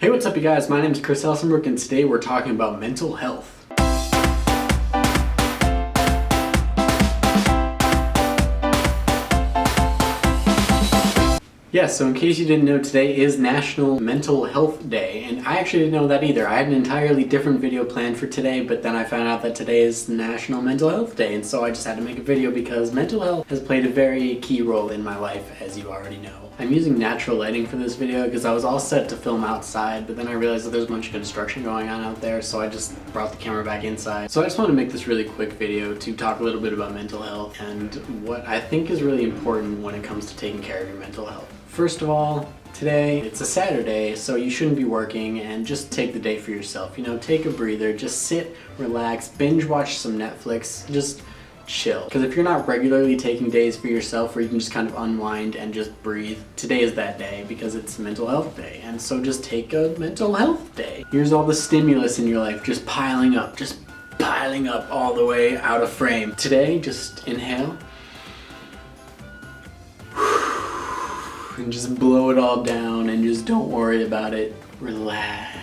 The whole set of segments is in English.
Hey, what's up you guys? My name is Elsenrbeok and today we're talking about mental health. Yes, so in case you didn't know, today is National Mental Health Day, and I actually didn't know that either. I had an entirely different video planned for today, but then I found out that today is National Mental Health Day, and so I just had to make a video because mental health has played a very key role in my life, as you already know. I'm using natural lighting for this video because I was all set to film outside, but then I realized that there's a bunch of construction going on out there, so I just brought the camera back inside. So I just want to make this really quick video to talk a little bit about mental health and what I think is really important when it comes to taking care of your mental health. First of all, today it's a Saturday, so you shouldn't be working and just take the day for yourself. You know, take a breather, just sit, relax, binge watch some Netflix, just chill. Because if you're not regularly taking days for yourself where you can just kind of unwind and just breathe, today is that day because it's mental health day. And so just take a mental health day. Here's all the stimulus in your life just piling up all the way out of frame. Today, just inhale. And just blow it all down and just don't worry about it. Relax.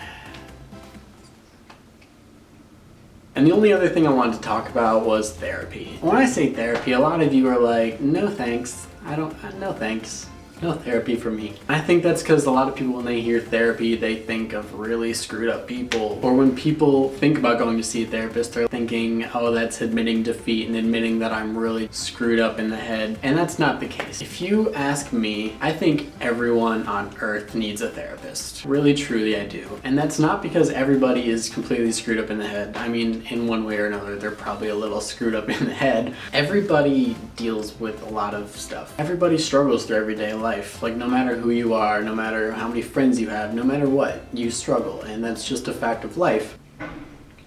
And the only other thing I wanted to talk about was therapy. When I say therapy, a lot of you are like, no thanks. No thanks. No therapy for me. I think that's because a lot of people, when they hear therapy, they think of really screwed up people. Or when people think about going to see a therapist, they're thinking, oh, that's admitting defeat and admitting that I'm really screwed up in the head. And that's not the case. If you ask me, I think everyone on earth needs a therapist. Really, truly, I do. And that's not because everybody is completely screwed up in the head. I mean, in one way or another, they're probably a little screwed up in the head. Everybody deals with a lot of stuff. Everybody struggles through everyday life. Like, no matter who you are, no matter how many friends you have, no matter what, you struggle, and that's just a fact of life. Can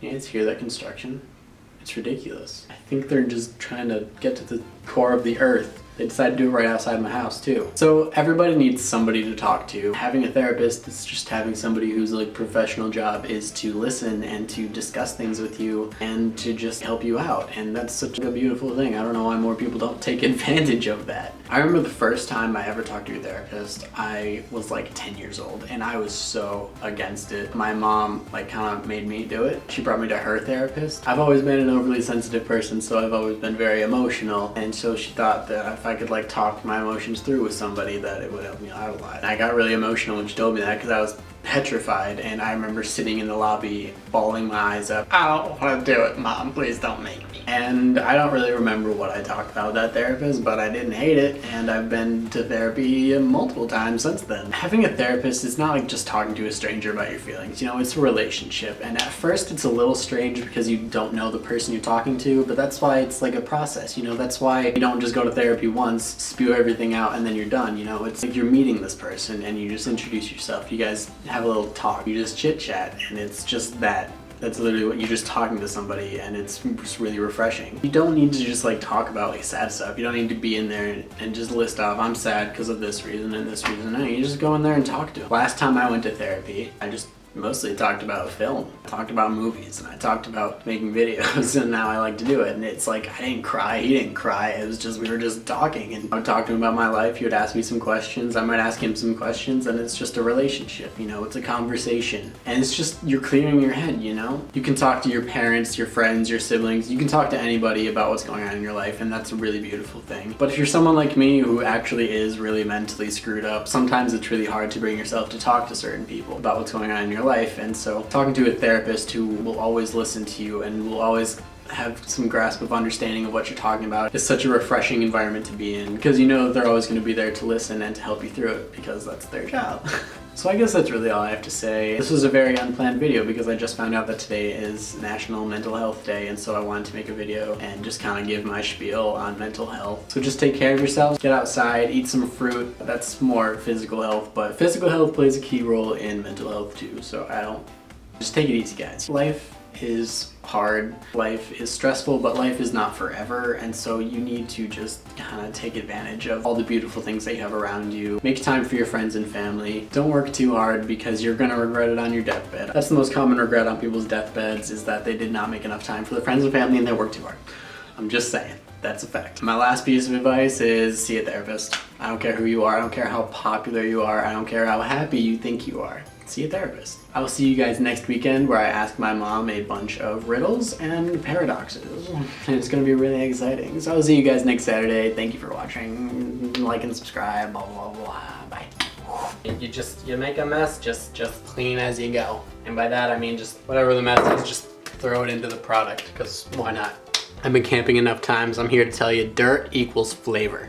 you guys hear that construction? It's ridiculous. I think they're just trying to get to the core of the earth. They decided to do it right outside my house too. So everybody needs somebody to talk to. Having a therapist is just having somebody whose like professional job is to listen and to discuss things with you and to just help you out. And that's such a beautiful thing. I don't know why more people don't take advantage of that. I remember the first time I ever talked to a therapist, I was like 10 years old and I was so against it. My mom like kind of made me do it. She brought me to her therapist. I've always been an overly sensitive person, so I've always been very emotional. And so she thought that if I could like talk my emotions through with somebody, that it would help me out a lot. And I got really emotional when she told me that because I was petrified, and I remember sitting in the lobby bawling my eyes up. I don't want to do it, Mom, please don't make me. And I don't really remember what I talked about with that therapist, but I didn't hate it, and I've been to therapy multiple times since then. Having a therapist is not like just talking to a stranger about your feelings, you know, it's a relationship. And at first it's a little strange because you don't know the person you're talking to, but that's why it's like a process, you know, that's why you don't just go to therapy once, spew everything out, and then you're done, you know, it's like you're meeting this person and you just introduce yourself, you guys have a little talk, you just chit chat, and it's just that. That's literally what you're just talking to somebody, and it's just really refreshing. You don't need to just like talk about like sad stuff. You don't need to be in there and just list off, I'm sad because of this reason and this reason. No, you just go in there and talk to them. Last time I went to therapy, I just mostly talked about film. I talked about movies, and I talked about making videos, and now I like to do it. And it's like, I didn't cry, he didn't cry, it was just, we were just talking, and I would talk to him about my life, he would ask me some questions, I might ask him some questions, and it's just a relationship, you know, it's a conversation. And it's just, you're clearing your head, you know? You can talk to your parents, your friends, your siblings, you can talk to anybody about what's going on in your life, and that's a really beautiful thing. But if you're someone like me who actually is really mentally screwed up, sometimes it's really hard to bring yourself to talk to certain people about what's going on in your life. And so talking to a therapist who will always listen to you and will always have some grasp of understanding of what you're talking about is such a refreshing environment to be in, because you know they're always going to be there to listen and to help you through it because that's their job. So I guess that's really all I have to say. This was a very unplanned video because I just found out that today is National Mental Health Day, and so I wanted to make a video and just kind of give my spiel on mental health. So just take care of yourselves, get outside, eat some fruit. That's more physical health, but physical health plays a key role in mental health too, so just take it easy, guys. Life is hard, life is stressful, but life is not forever, and so you need to just kind of take advantage of all the beautiful things that you have around you. Make time for your friends and family. Don't work too hard because you're gonna regret it on your deathbed. That's the most common regret on people's deathbeds, is that they did not make enough time for their friends and family and they worked too hard. I'm just saying. That's a fact. My last piece of advice is see a therapist. I don't care who you are, I don't care how popular you are, I don't care how happy you think you are. see a therapist. I will see you guys next weekend where I ask my mom a bunch of riddles and paradoxes. And it's gonna be really exciting. So I'll see you guys next Saturday. Thank you for watching. Like and subscribe, blah, blah, blah. Bye. You make a mess, just clean as you go. And by that, I mean just whatever the mess is, just throw it into the product, because why not? I've been camping enough times. I'm here to tell you dirt equals flavor.